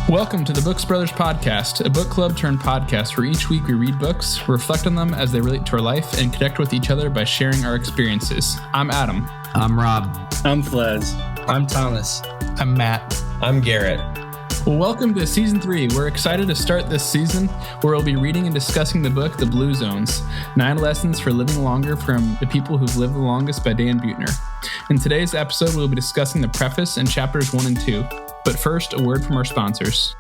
Welcome to the Books Brothers Podcast, a book club turned podcast where each week we read books, reflect on them as they relate to our life, and connect with each other by sharing our experiences. I'm Adam. I'm Rob. I'm Flez. I'm Thomas. I'm Matt. I'm Garrett. Well, welcome to Season 3. We're excited to start this season where we'll be reading and discussing the book, The Blue Zones, 9 Lessons for Living Longer from the People Who've Lived the Longest by Dan Buettner. In today's episode, we'll be discussing the preface and chapters 1 and 2. But first, a word from our sponsors.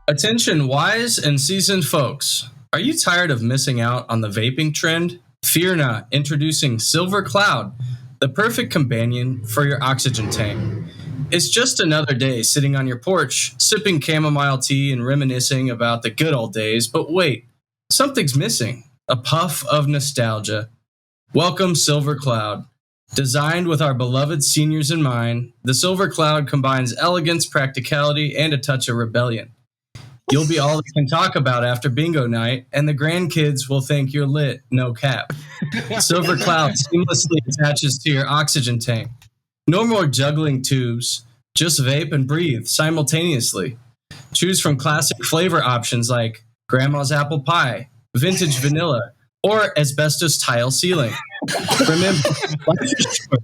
Attention, wise and seasoned folks. Are you tired of missing out on the vaping trend? Fear not, introducing Silver Cloud, the perfect companion for your oxygen tank. It's just another day sitting on your porch, sipping chamomile tea and reminiscing about the good old days. But wait, something's missing. A puff of nostalgia. Welcome, Silver Cloud. Designed with our beloved seniors in mind, the Silver Cloud combines elegance, practicality, and a touch of rebellion. You'll be all they can talk about after bingo night, and the grandkids will think you're lit, no cap. Silver Cloud seamlessly attaches to your oxygen tank. No more juggling tubes, just vape and breathe simultaneously. Choose from classic flavor options like grandma's apple pie, vintage vanilla, or asbestos tile ceiling. Remember, life is short,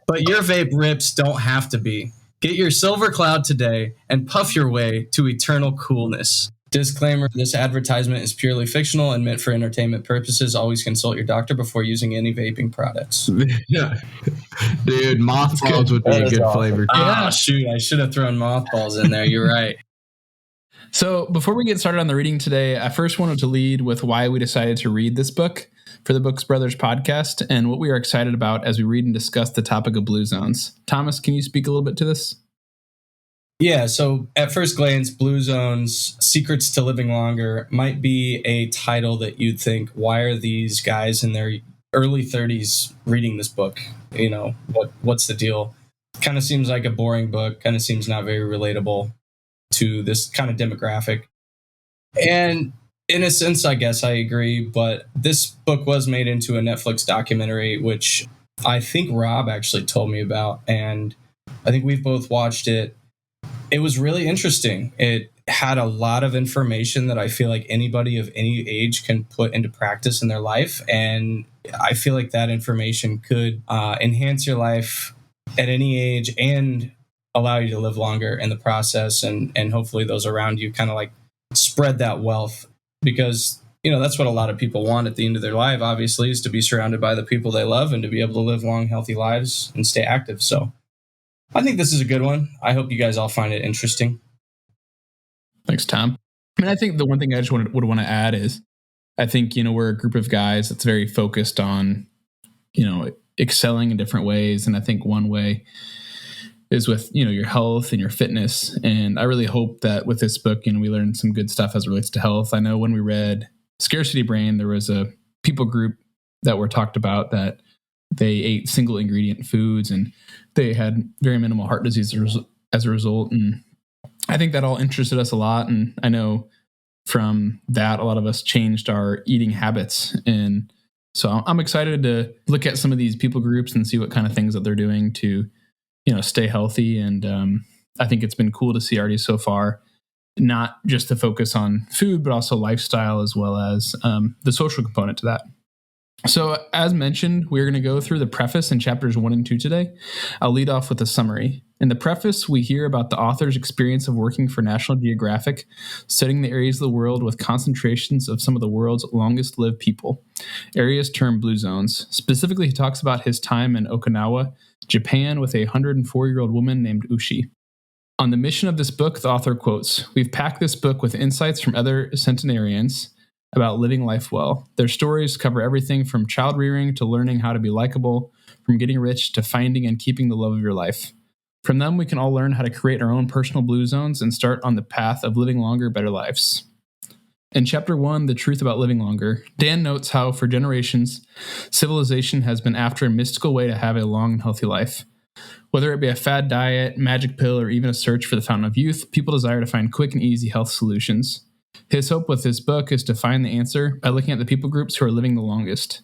but your vape rips don't have to be. Get your Silver Cloud today and puff your way to eternal coolness. Disclaimer, this advertisement is purely fictional and meant for entertainment purposes. Always consult your doctor before using any vaping products. Yeah. Dude, mothballs would be a good flavor. Shoot, I should have thrown mothballs in there. You're right. So before we get started on the reading today, I first wanted to lead with why we decided to read this book for the Books Brothers podcast and what we are excited about as we read and discuss the topic of blue zones. Thomas, can you speak a little bit to this? Yeah, so at first glance, Blue Zones, Secrets to Living Longer might be a title that you'd think, why are these guys in their early 30s reading this book? You know, what's the deal? Kind of seems like a boring book, kind of seems not very relatable to this kind of demographic. And in a sense, I guess I agree, but this book was made into a Netflix documentary, which I think Rob actually told me about, and I think we've both watched it. It was really interesting. It had a lot of information that I feel like anybody of any age can put into practice in their life, and I feel like that information could enhance your life at any age and allow you to live longer in the process, and hopefully those around you kind of like spread that wealth, because you know that's what a lot of people want at the end of their life, obviously, is to be surrounded by the people they love and to be able to live long, healthy lives and stay active. So I think this is a good one. I hope you guys all find it interesting. Thanks, Tom. I mean, I think the one thing I just would want to add is I think, we're a group of guys that's very focused on, excelling in different ways. And I think one way is with, your health and your fitness. And I really hope that with this book, we learned some good stuff as it relates to health. I know when we read Scarcity Brain, there was a people group that were talked about that they ate single ingredient foods and they had very minimal heart disease as a result. And I think that all interested us a lot. And I know from that, a lot of us changed our eating habits. And so I'm excited to look at some of these people groups and see what kind of things that they're doing to, stay healthy. And I think it's been cool to see already so far, not just to focus on food, but also lifestyle as well as the social component to that. So as mentioned, we're going to go through the preface in chapters 1 and 2 today. I'll lead off with a summary. In the preface, we hear about the author's experience of working for National Geographic, studying the areas of the world with concentrations of some of the world's longest lived people, areas termed blue zones. Specifically, he talks about his time in Okinawa, Japan, with a 104-year-old woman named Ushi. On the mission of this book, the author quotes, "We've packed this book with insights from other centenarians about living life well. Their stories cover everything from child rearing to learning how to be likable, from getting rich to finding and keeping the love of your life. From them, we can all learn how to create our own personal blue zones and start on the path of living longer, better lives." In Chapter 1, The Truth About Living Longer, Dan notes how, for generations, civilization has been after a mystical way to have a long and healthy life. Whether it be a fad diet, magic pill, or even a search for the fountain of youth, people desire to find quick and easy health solutions. His hope with this book is to find the answer by looking at the people groups who are living the longest.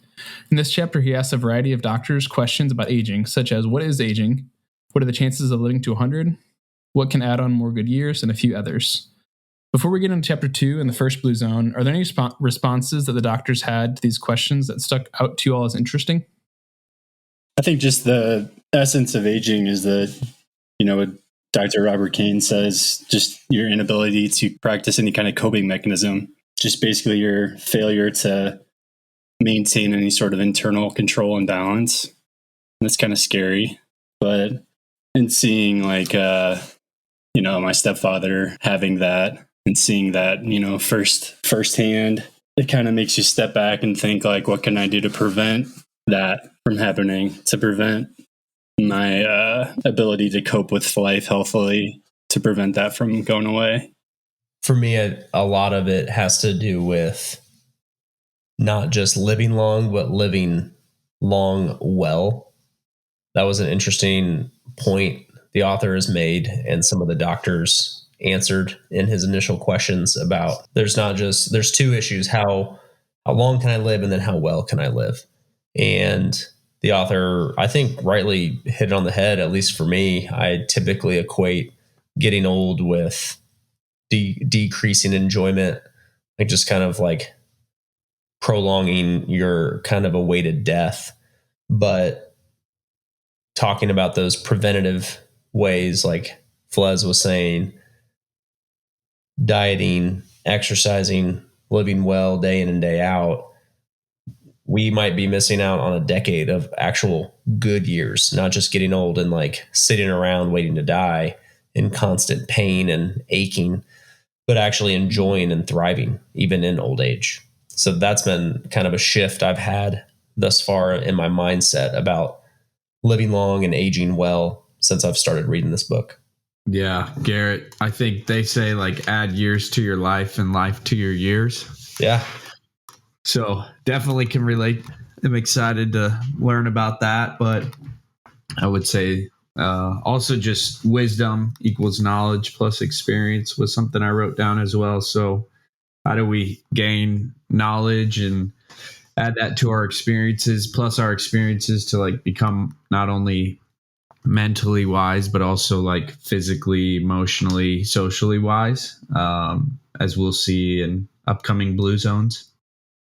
In this chapter, he asks a variety of doctors questions about aging, such as what is aging, what are the chances of living to 100, what can add on more good years, and a few others. Before we get into chapter 2 in the first blue zone, are there any responses that the doctors had to these questions that stuck out to you all as interesting? I think just the essence of aging is that, what Dr. Robert Kane says, just your inability to practice any kind of coping mechanism, just basically your failure to maintain any sort of internal control and balance. And that's kind of scary. But in seeing my stepfather having that and seeing that, firsthand, it kind of makes you step back and think like, what can I do to prevent that from happening, to prevent my ability to cope with life healthily, to prevent that from going away? For me, a lot of it has to do with not just living long, but living long well. That was an interesting point the author has made, and some of the doctors answered in his initial questions about there's two issues: how long can I live, and then how well can I live? And the author, I think, rightly hit it on the head. At least for me, I typically equate getting old with decreasing enjoyment, like just kind of like prolonging your kind of awaited death. But talking about those preventative ways, like Flez was saying, dieting, exercising, living well day in and day out, we might be missing out on a decade of actual good years, not just getting old and like sitting around waiting to die in constant pain and aching, but actually enjoying and thriving even in old age. So that's been kind of a shift I've had thus far in my mindset about living long and aging well since I've started reading this book. Yeah, Garrett, I think they say like add years to your life and life to your years. Yeah. So definitely can relate. I'm excited to learn about that, but I would say also just wisdom equals knowledge plus experience was something I wrote down as well. So how do we gain knowledge and add that to our experiences, plus our experiences to like become not only mentally wise, but also like physically, emotionally, socially wise, as we'll see in upcoming blue zones.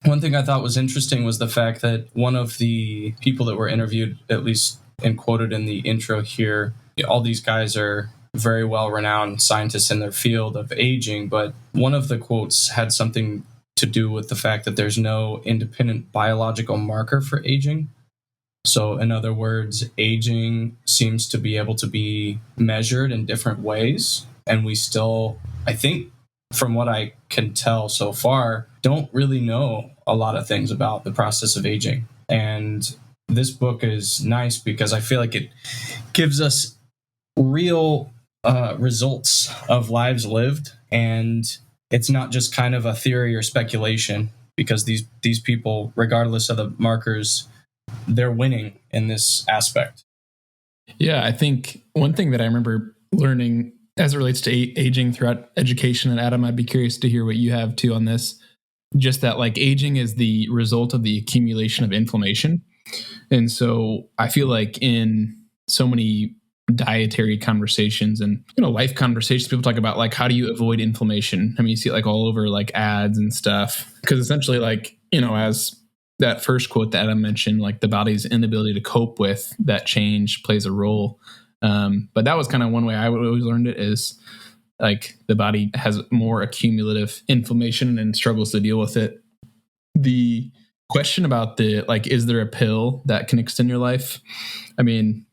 One thing I thought was interesting was the fact that one of the people that were interviewed, at least and quoted in the intro here, all these guys are very well-renowned scientists in their field of aging, but one of the quotes had something to do with the fact that there's no independent biological marker for aging. So in other words, aging seems to be able to be measured in different ways, and we still, I think, from what I can tell so far, don't really know a lot of things about the process of aging. And this book is nice because I feel like it gives us real results of lives lived, and it's not just kind of a theory or speculation, because these people, regardless of the markers, they're winning in this aspect. Yeah, I think one thing that I remember learning as it relates to aging throughout education, and Adam, I'd be curious to hear what you have too on this, just that like aging is the result of the accumulation of inflammation. And so I feel like in so many dietary conversations and life conversations, people talk about like, how do you avoid inflammation? I mean, you see it like all over like ads and stuff, because essentially like, as that first quote that Adam mentioned, like the body's inability to cope with that change plays a role. But that was kind of one way I would always learned it, is like the body has more accumulative inflammation and struggles to deal with it. The question about is there a pill that can extend your life? I mean,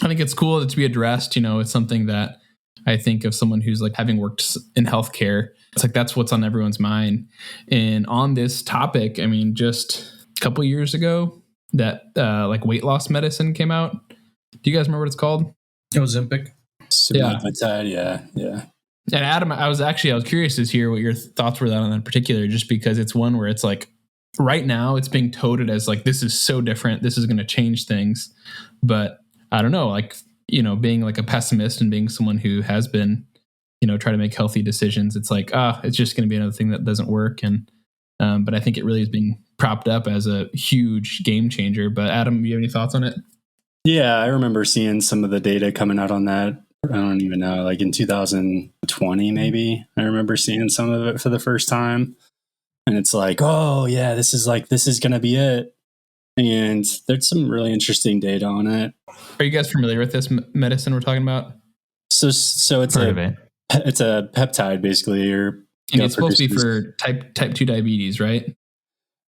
I think it's cool to be addressed. It's something that I think of someone who's like having worked in healthcare. It's like, that's what's on everyone's mind. And on this topic, I mean, just a couple of years ago that like weight loss medicine came out. Do you guys remember what it's called? Ozempic. Yeah. And Adam, I was curious to hear what your thoughts were on that in particular, just because it's one where it's like right now it's being touted as like, this is so different, this is going to change things. But I don't know, like, being like a pessimist and being someone who has been, try to make healthy decisions, it's like, it's just going to be another thing that doesn't work. And, but I think it really is being propped up as a huge game changer. But Adam, do you have any thoughts on it? Yeah, I remember seeing some of the data coming out on that I don't even know, like in 2020, maybe. I remember seeing some of it for the first time. And it's like, oh, yeah, this is going to be it. And there's some really interesting data on it. Are you guys familiar with this medicine we're talking about? So it's it's a peptide, basically. And it's supposed to be for type 2 diabetes, right?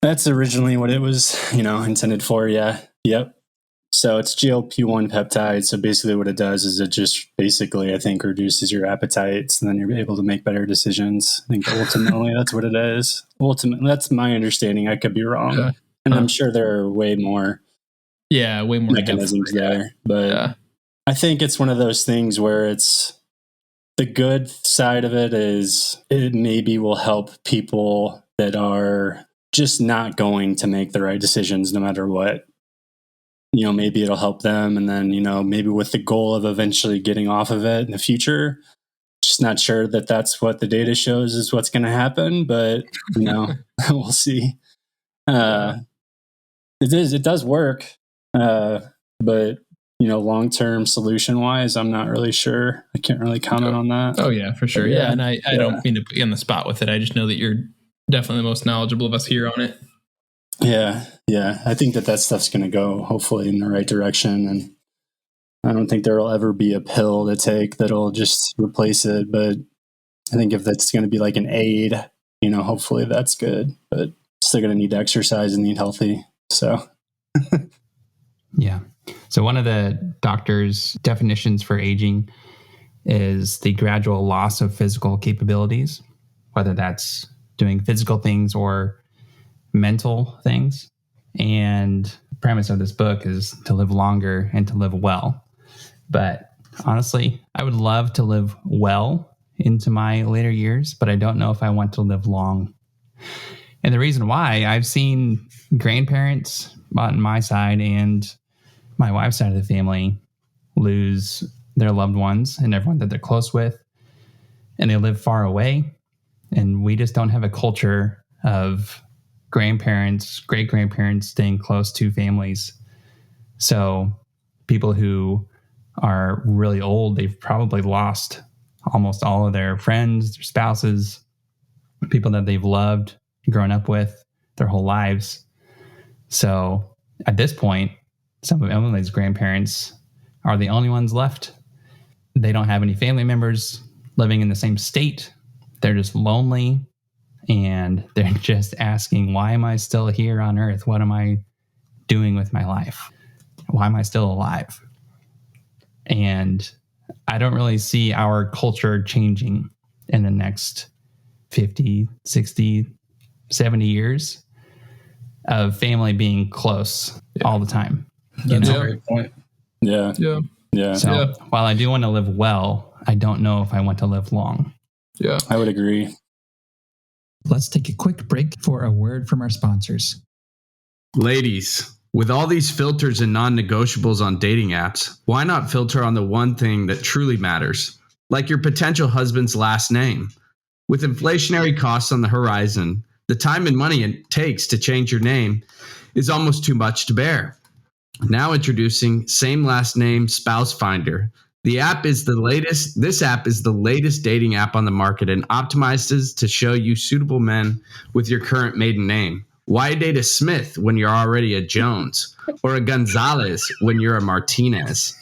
That's originally what it was, intended for. Yeah. Yep. So it's GLP-1 peptide. So basically what it does is it just basically, I think, reduces your appetites, and then you're able to make better decisions. I think ultimately that's what it is. Ultimately, that's my understanding. I could be wrong. Yeah. And I'm sure there are way more mechanisms there. But I think it's one of those things where it's the good side of it is it maybe will help people that are just not going to make the right decisions no matter what. Maybe it'll help them. And then, maybe with the goal of eventually getting off of it in the future. Just not sure that that's what the data shows is what's going to happen, but, we'll see. It does work. But, long-term solution wise, I'm not really sure. I can't really comment on that. Oh yeah, for sure. Yeah. And I don't mean to put you on the spot with it. I just know that you're definitely the most knowledgeable of us here on it. Yeah. I think that stuff's going to go hopefully in the right direction. And I don't think there will ever be a pill to take that'll just replace it. But I think if that's going to be like an aid, hopefully that's good. But still going to need to exercise and eat healthy. So. Yeah. So one of the doctor's definitions for aging is the gradual loss of physical capabilities, whether that's doing physical things or mental things. And the premise of this book is to live longer and to live well. But honestly, I would love to live well into my later years, but I don't know if I want to live long. And the reason why, I've seen grandparents on my side and my wife's side of the family lose their loved ones and everyone that they're close with, and they live far away. And we just don't have a culture of grandparents, great-grandparents staying close to families. So people who are really old, they've probably lost almost all of their friends, their spouses, people that they've loved, grown up with their whole lives. So at this point, some of Emily's grandparents are the only ones left. They don't have any family members living in the same state. They're just lonely, and they're just asking, why am I still here on earth? What am I doing with my life? Why am I still alive? And I don't really see our culture changing in the next 50, 60, 70 years of family being close all the time. That's a great point. Yeah. So while I do want to live well, I don't know if I want to live long. Yeah, I would agree. Let's take a quick break for a word from our sponsors. Ladies, with all these filters and non-negotiables on dating apps, why not filter on the one thing that truly matters, like your potential husband's last name? With inflationary costs on the horizon, the time and money it takes to change your name is almost too much to bear. Now introducing Same Last Name Spouse Finder. This app is the latest dating app on the market and optimizes to show you suitable men with your current maiden name. Why date a Smith when you're already a Jones, or a Gonzalez when you're a Martinez?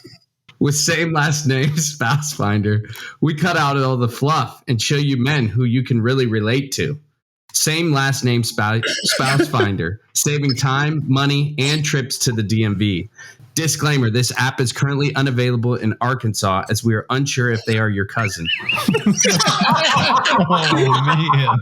With Same Last Name Spouse Finder, we cut out all the fluff and show you men who you can really relate to. Same Last Name Spouse Finder, saving time, money, and trips to the DMV. Disclaimer, this app is currently unavailable in Arkansas as we are unsure if they are your cousin. Oh, man.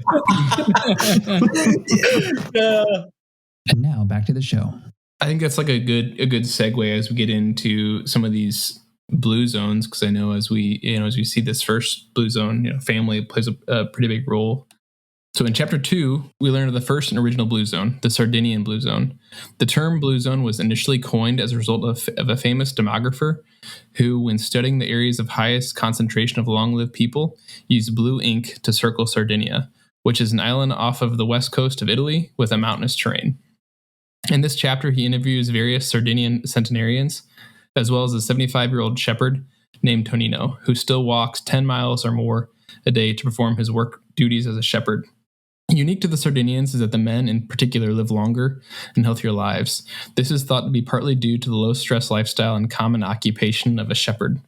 And now back to the show. I think that's like a good segue as we get into some of these blue zones, because I know as we see this first blue zone, family plays a pretty big role. So in chapter 2, we learned of the first and original blue zone, the Sardinian blue zone. The term blue zone was initially coined as a result of a famous demographer who, when studying the areas of highest concentration of long-lived people, used blue ink to circle Sardinia, which is an island off of the west coast of Italy with a mountainous terrain. In this chapter, he interviews various Sardinian centenarians, as well as a 75-year-old shepherd named Tonino, who still walks 10 miles or more a day to perform his work duties as a shepherd. Unique to the Sardinians is that the men in particular live longer and healthier lives. This is thought to be partly due to the low-stress lifestyle and common occupation of a shepherd.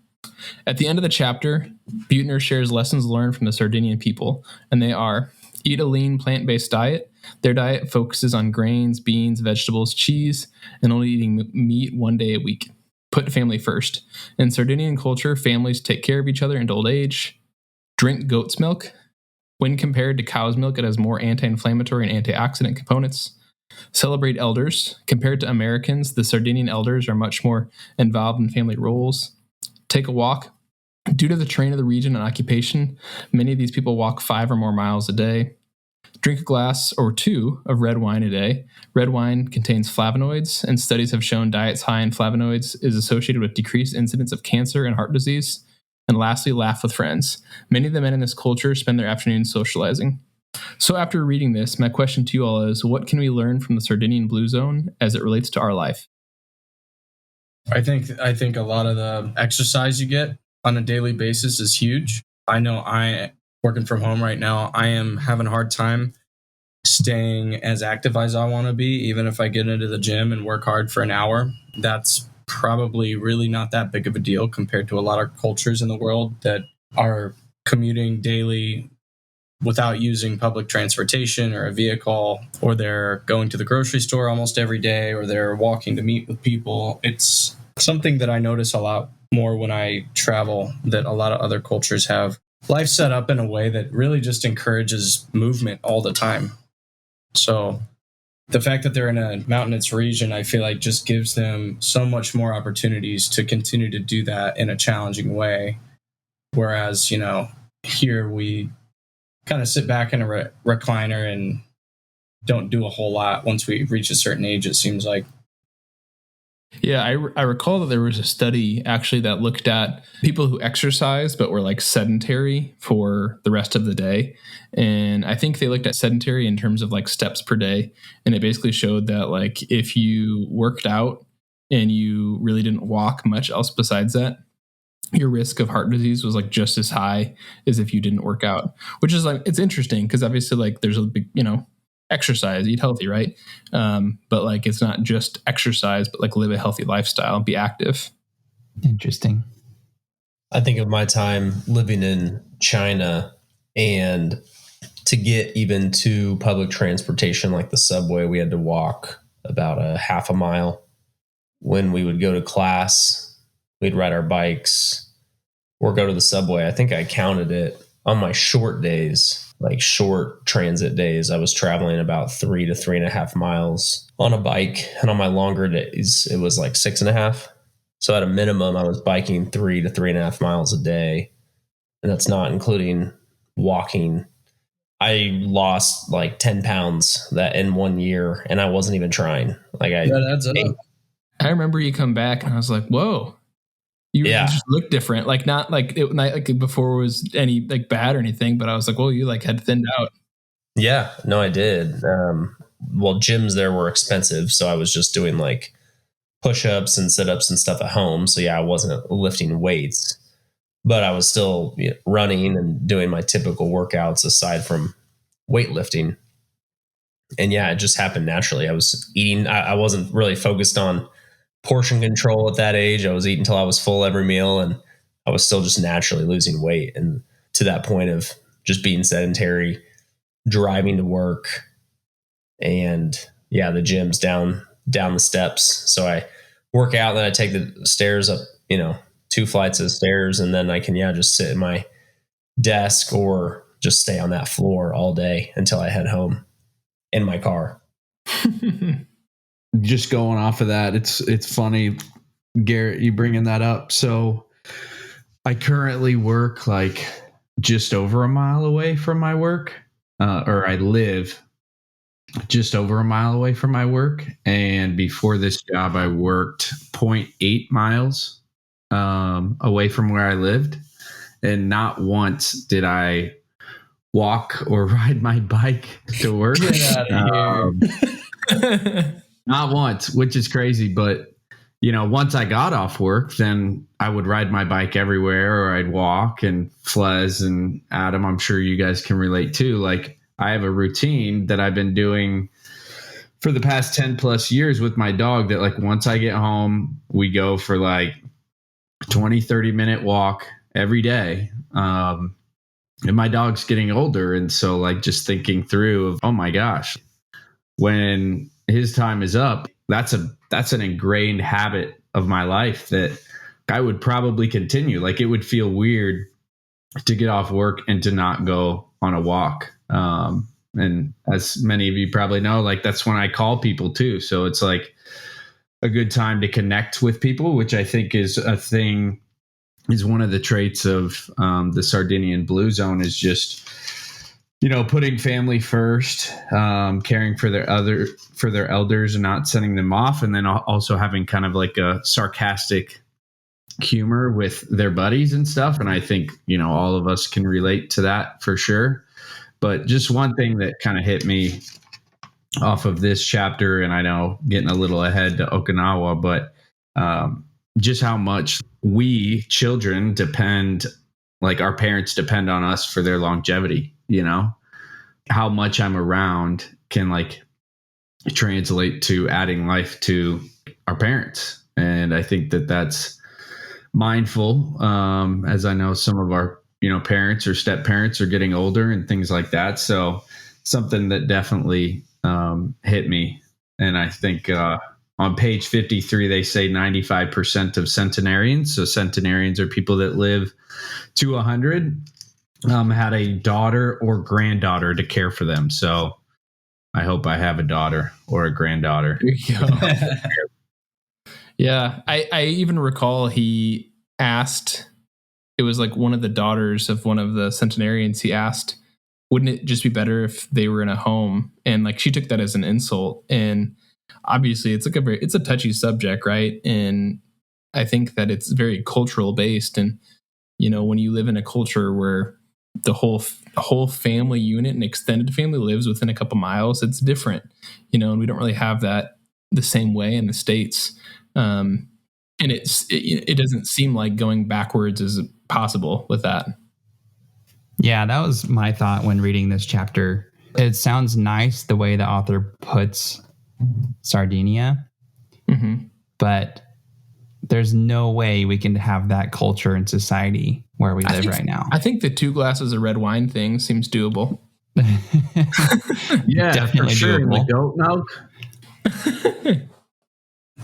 At the end of the chapter, Buettner shares lessons learned from the Sardinian people, and they are: eat a lean plant-based diet. Their diet focuses on grains, beans, vegetables, cheese, and only eating meat 1 day a week. Put family first. In Sardinian culture, families take care of each other into old age. Drink goat's milk. When compared to cow's milk, it has more anti-inflammatory and antioxidant components. Celebrate elders. Compared to Americans, the Sardinian elders are much more involved in family roles. Take a walk. Due to the terrain of the region and occupation, many of these people walk 5 or more miles a day. Drink a glass or 2 of red wine a day. Red wine contains flavonoids, and studies have shown diets high in flavonoids is associated with decreased incidence of cancer and heart disease. And lastly, laugh with friends. Many of the men in this culture spend their afternoons socializing. So after reading this, my question to you all is, what can we learn from the Sardinian Blue Zone as it relates to our life? I think a lot of the exercise you get on a daily basis is huge. I know working from home right now, I am having a hard time staying as active as I want to be. Even if I get into the gym and work hard for an hour, that's probably really not that big of a deal compared to a lot of cultures in the world that are commuting daily without using public transportation or a vehicle, or they're going to the grocery store almost every day, or they're walking to meet with people. It's something that I notice a lot more when I travel, that a lot of other cultures have life set up in a way that really just encourages movement all the time. So the fact that they're in a mountainous region, I feel like just gives them so much more opportunities to continue to do that in a challenging way. Whereas, here we kind of sit back in a recliner and don't do a whole lot once we reach a certain age, it seems like. Yeah, I recall that there was a study actually that looked at people who exercise but were like sedentary for the rest of the day. And I think they looked at sedentary in terms of like steps per day. And it basically showed that like if you worked out and you really didn't walk much else besides that, your risk of heart disease was like just as high as if you didn't work out, which is like, it's interesting because obviously like there's a big, exercise, eat healthy, right? But like it's not just exercise, but like live a healthy lifestyle and be active. Interesting. I think of my time living in China, and to get even to public transportation like the subway, we had to walk about a half a mile. When we would go to class, we'd ride our bikes or go to the subway. I think I counted it on my short days, like short transit days, I was traveling about 3 to 3.5 miles on a bike. And on my longer days, it was like 6.5. So at a minimum, I was biking 3 to 3.5 miles a day. And that's not including walking. I lost like 10 pounds that in 1 year, and I wasn't even trying. Like I remember you come back and I was like, whoa. You just look different, like not like it, not like before it was any like bad or anything, but I was like, well, you like had thinned out. Yeah, no, I did. Well, gyms there were expensive, so I was just doing like push-ups and sit-ups and stuff at home. So yeah, I wasn't lifting weights, but I was still running and doing my typical workouts aside from weightlifting. And yeah, it just happened naturally. I was eating. I wasn't really focused on portion control at that age. I was eating until I was full every meal, and I was still just naturally losing weight. And to that point of just being sedentary, driving to work, and yeah, the gym's down the steps. So I work out, and then I take the stairs up, 2 flights of stairs, and then I can just sit at my desk or just stay on that floor all day until I head home in my car. Just going off of that, it's funny, Garrett, you bringing that up. So I currently work like just over a mile away from my work, or I live just over a mile away from my work. And before this job, I worked 0.8 miles away from where I lived. And not once did I walk or ride my bike to work. Get out of here. Not once, which is crazy, but once I got off work, then I would ride my bike everywhere, or I'd walk. And Flez and Adam, I'm sure you guys can relate too. Like, I have a routine that I've been doing for the past 10 plus years with my dog, that like once I get home, we go for like 20-30 minute walk every day. And my dog's getting older. And so like just thinking through of, oh my gosh, when his time is up, that's an ingrained habit of my life that I would probably continue. Like, it would feel weird to get off work and to not go on a walk. And as many of you probably know, like, that's when I call people too. So it's like a good time to connect with people, which I think is one of the traits of the Sardinian Blue Zone, is just, putting family first, caring for their elders and not sending them off. And then also having kind of like a sarcastic humor with their buddies and stuff. And I think, all of us can relate to that for sure. But just one thing that kind of hit me off of this chapter, and I know getting a little ahead to Okinawa, but just how much we children depend, like our parents depend on us for their longevity, how much I'm around can like translate to adding life to our parents. And I think that that's mindful, as I know some of our parents or step parents are getting older and things like that. So something that definitely hit me. And I think on page 53, they say 95% of centenarians, so centenarians are people that live to 100, had a daughter or granddaughter to care for them. So I hope I have a daughter or a granddaughter. There you go. Yeah. I even recall he asked, it was like one of the daughters of one of the centenarians, he asked, wouldn't it just be better if they were in a home? And like, she took that as an insult. And obviously it's like it's a touchy subject, right? And I think that it's very cultural based. And, when you live in a culture where the whole family unit and extended family lives within a couple miles, it's different, and we don't really have that the same way in the States. And it doesn't seem like going backwards is possible with that. Yeah, that was my thought when reading this chapter. It sounds nice the way the author puts Sardinia, but there's no way we can have that culture and society where we live right now. I think the 2 glasses of red wine thing seems doable. Yeah, definitely for sure. doable. The goat milk.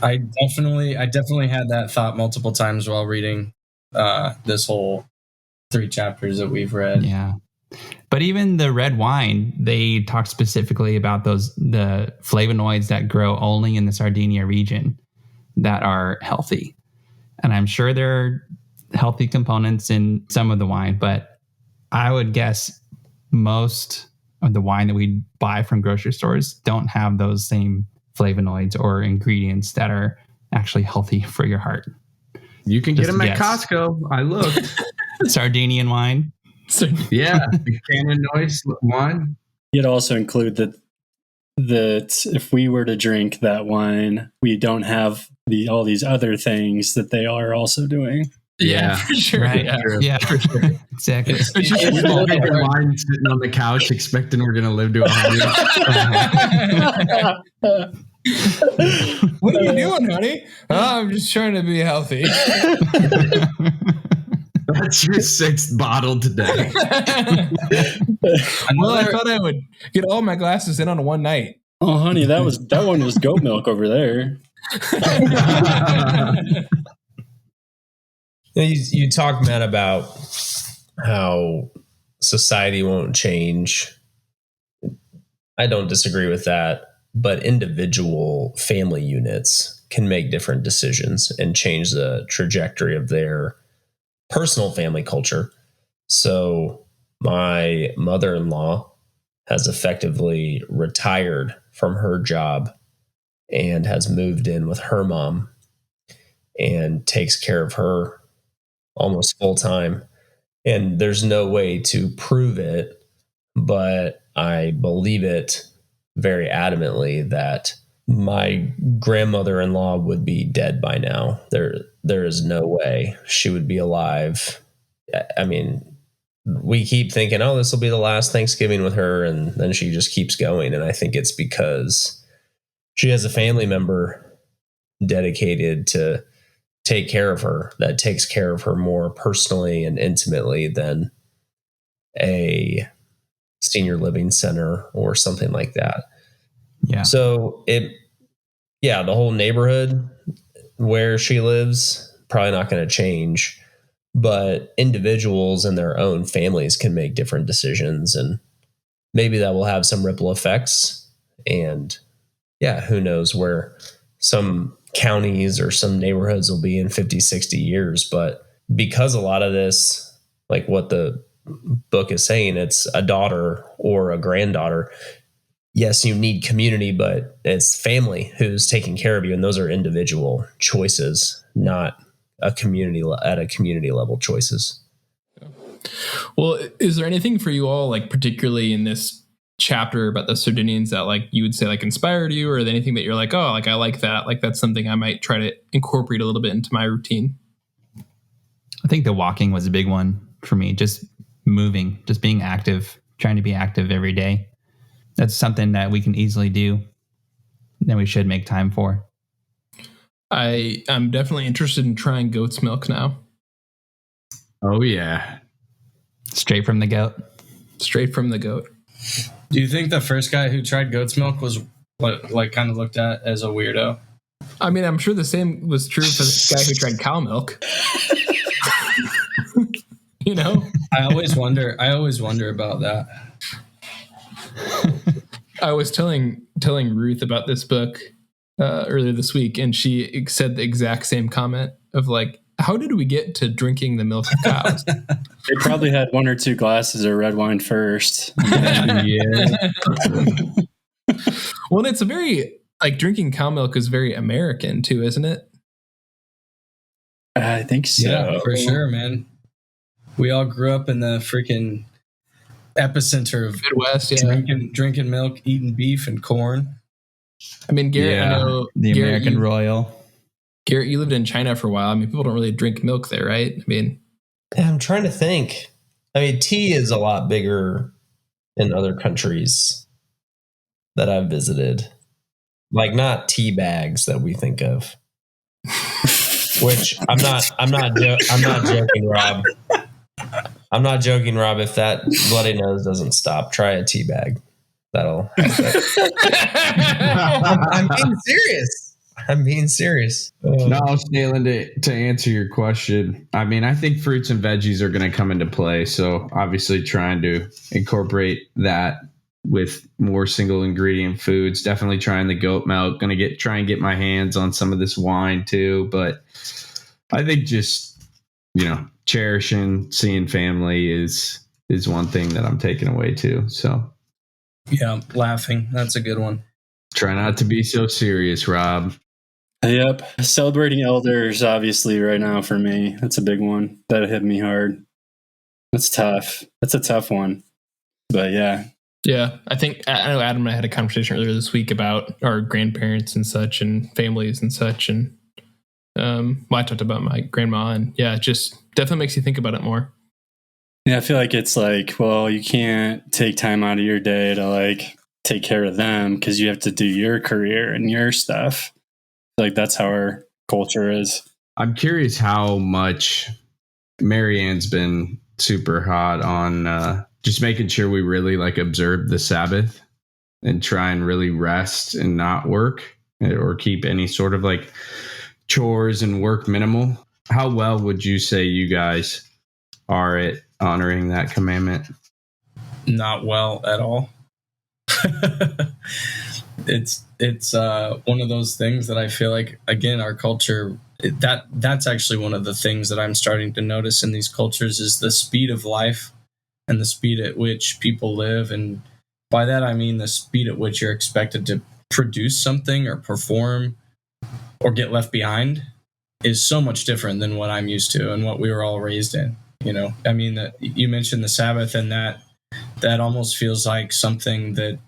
I definitely had that thought multiple times while reading this whole 3 chapters that we've read. Yeah. But even the red wine, they talk specifically about the flavonoids that grow only in the Sardinia region that are healthy. And I'm sure there are healthy components in some of the wine, but I would guess most of the wine that we buy from grocery stores don't have those same flavonoids or ingredients that are actually healthy for your heart. You can get them at Costco. I looked. Sardinian wine. Yeah, the Cannon Noise wine. You'd also include that if we were to drink that wine, we don't have all these other things that they are also doing. Yeah, for sure. Right. Yeah, for sure. Exactly. We're drinking wine sitting on the couch expecting we're going to live to 100. What are you doing, honey? Oh, I'm just trying to be healthy. That's your 6th bottle today. Well, I thought I would get all my glasses in on one night. Oh, honey, that one was goat milk over there. You talk, Matt, about how society won't change. I don't disagree with that, but individual family units can make different decisions and change the trajectory of their personal family culture. So my mother-in-law has effectively retired from her job and has moved in with her mom and takes care of her almost full time. And there's no way to prove it, but I believe it very adamantly that my grandmother-in-law would be dead by now. There is no way she would be alive. I mean, we keep thinking, oh, this will be the last Thanksgiving with her, and then she just keeps going. And I think it's because she has a family member dedicated to take care of her, that takes care of her more personally and intimately than a senior living center or something like that. Yeah. So the whole neighborhood where she lives, probably not going to change, but individuals and their own families can make different decisions, and maybe that will have some ripple effects. And yeah, who knows where some counties or some neighborhoods will be in 50, 60 years. But because a lot of this, like what the book is saying, it's a daughter or a granddaughter. Yes, you need community, but it's family who's taking care of you. And those are individual choices, not a community level choices. Well, is there anything for you all, like particularly in this chapter about the Sardinians, that like you would say like inspired you, or anything that you're like, oh, like I like that, like that's something I might try to incorporate a little bit into my routine? I think the walking was a big one for me. Just moving, just being active, trying to be active every day. That's something that we can easily do, and we should make time for. I'm definitely interested in trying goat's milk now. Oh yeah. Straight from the goat. Straight from the goat. Do you think the first guy who tried goat's milk was like kind of looked at as a weirdo? I mean, I'm sure the same was true for the guy who tried cow milk. You know? I always wonder about that. I was telling Ruth about this book earlier this week, and she said the exact same comment of like, how did we get to drinking the milk of cows? They probably had one or two glasses of red wine first. Yeah. Well, it's a very, like, drinking cow milk is very American too, isn't it? I think so. Yeah, for sure, man. We all grew up in the freaking epicenter of Midwest, yeah. Drinking milk, eating beef and corn. I mean, Garrett, Yeah, I know The Garrett, American Royal. Garrett, you lived in China for a while. I mean, people don't really drink milk there, right? I mean, Yeah, I'm trying to think. I mean, tea is a lot bigger in other countries that I've visited. Like not tea bags that we think of. Which I'm not joking, Rob. I'm not joking, Rob. If that bloody nose doesn't stop, try a tea bag. That'll. I'm being serious. I'm being serious. No, Snailen, to answer your question, I mean, I think fruits and veggies are going to come into play. So obviously trying to incorporate that with more single ingredient foods, definitely trying the goat milk, going to try and get my hands on some of this wine too. But I think just, cherishing, seeing family is one thing that I'm taking away too. So Yeah, laughing. That's a good one. try not to be so serious, Rob. Yep. Celebrating elders, obviously, right now for me. That's a big one. That hit me hard. That's tough. That's a tough one. But yeah. yeah, I know Adam and I had a conversation earlier this week about our grandparents and such and families and such. And I talked about my grandma, and yeah, it just definitely makes you think about it more. Yeah, I feel like it's like, well, you can't take time out of your day to like take care of them because you have to do your career and your stuff. Like that's how our culture is. I'm curious how much Marianne's been super hot on just making sure we really like observe the Sabbath and try and really rest and not work or keep any sort of like chores and work minimal. How well would you say you guys are at honoring that commandment? Not well at all. It's one of those things that I feel like, again, our culture, that's actually one of the things that I'm starting to notice in these cultures is the speed of life and the speed at which people live. And by that, I mean the speed at which you're expected to produce something or perform or get left behind is so much different than what I'm used to and what we were all raised in. I mean, that you mentioned the Sabbath, and that almost feels like something that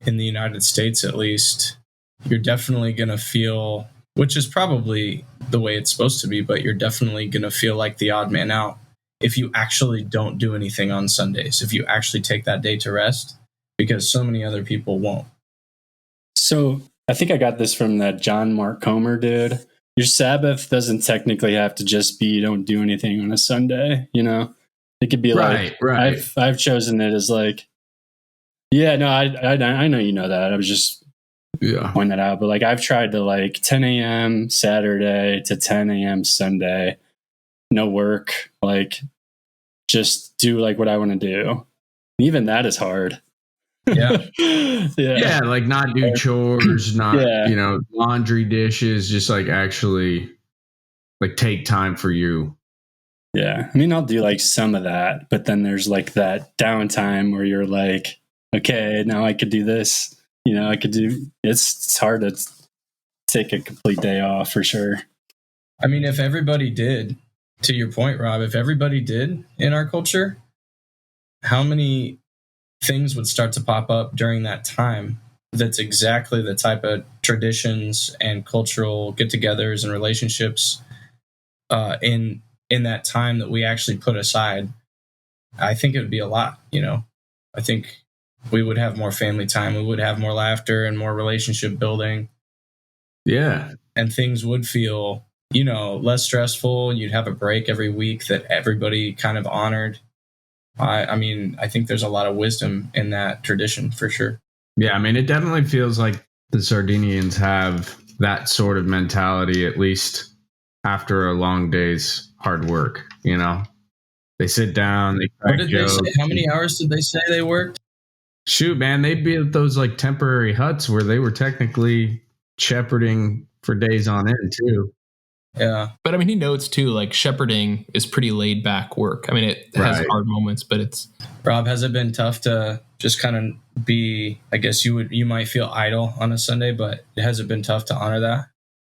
in the United States, at least, you're definitely going to feel, which is probably the way it's supposed to be, but you're definitely going to feel like the odd man out if you actually don't do anything on Sundays, if you actually take that day to rest, because so many other people won't. So I think I got this from that John Mark Comer dude. Your Sabbath doesn't technically have to just be you don't do anything on a Sunday, you know? It could be Right. I've chosen it as like, yeah, no, I know you know that. I was just pointing that out. But like I've tried to like 10 a.m. Saturday to 10 a.m. Sunday, no work, like just do like what I want to do. Even that is hard. Yeah. Yeah, like not do chores, not, laundry, dishes, just like actually like take time for you. Yeah. I mean, I'll do like some of that, but then there's like that downtime where you're like, okay, now I could do this. I could do, it's hard to take a complete day off for sure. I mean, if everybody did, to your point, Rob, if everybody did in our culture, how many things would start to pop up during that time that's exactly the type of traditions and cultural get-togethers and relationships in that time that we actually put aside. I think it would be a lot. I think we would have more family time, we would have more laughter and more relationship building, and things would feel less stressful. You'd have a break every week that everybody kind of honored. I mean, I think there's a lot of wisdom in that tradition for sure. Yeah, I mean, it definitely feels like the Sardinians have that sort of mentality, at least after a long day's hard work. They sit down, they crack jokes. They say? How many hours did they say they worked? Shoot, man, they'd be at those like temporary huts where they were technically shepherding for days on end too. Yeah. But I mean, he notes too, like shepherding is pretty laid back work. I mean, it has hard moments, but it's. Rob, has it been tough to just kind of be, I guess you might feel idle on a Sunday, but has it been tough to honor that?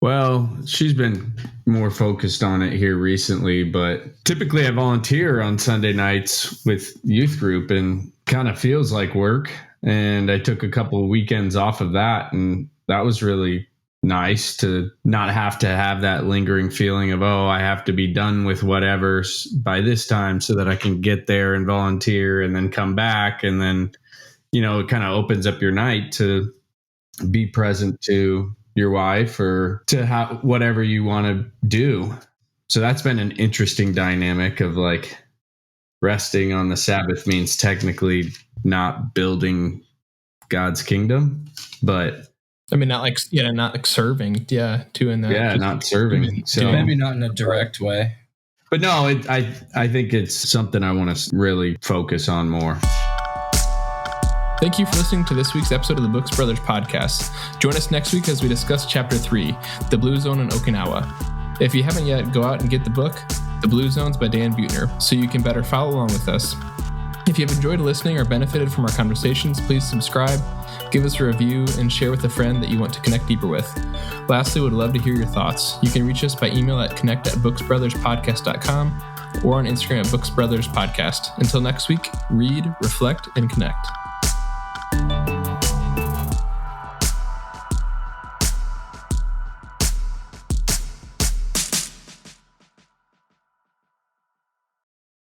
Well, she's been more focused on it here recently, but typically I volunteer on Sunday nights with youth group and kind of feels like work. And I took a couple of weekends off of that, and that was really nice to not have to have that lingering feeling of, I have to be done with whatever by this time so that I can get there and volunteer and then come back. And then, it kind of opens up your night to be present to your wife or to have whatever you want to do. So that's been an interesting dynamic of like resting on the Sabbath means technically not building God's kingdom, but I mean, not like serving, too in that. Yeah, not serving. So maybe not in a direct way. But no, I think it's something I want to really focus on more. Thank you for listening to this week's episode of the Books Brothers podcast. Join us next week as we discuss Chapter 3, The Blue Zone in Okinawa. If you haven't yet, go out and get the book, The Blue Zones by Dan Buettner, so you can better follow along with us. If you've enjoyed listening or benefited from our conversations, please subscribe, give us a review, and share with a friend that you want to connect deeper with. Lastly, we'd love to hear your thoughts. You can reach us by email at connect@booksbrotherspodcast.com or on Instagram at booksbrotherspodcast. Until next week, read, reflect, and connect.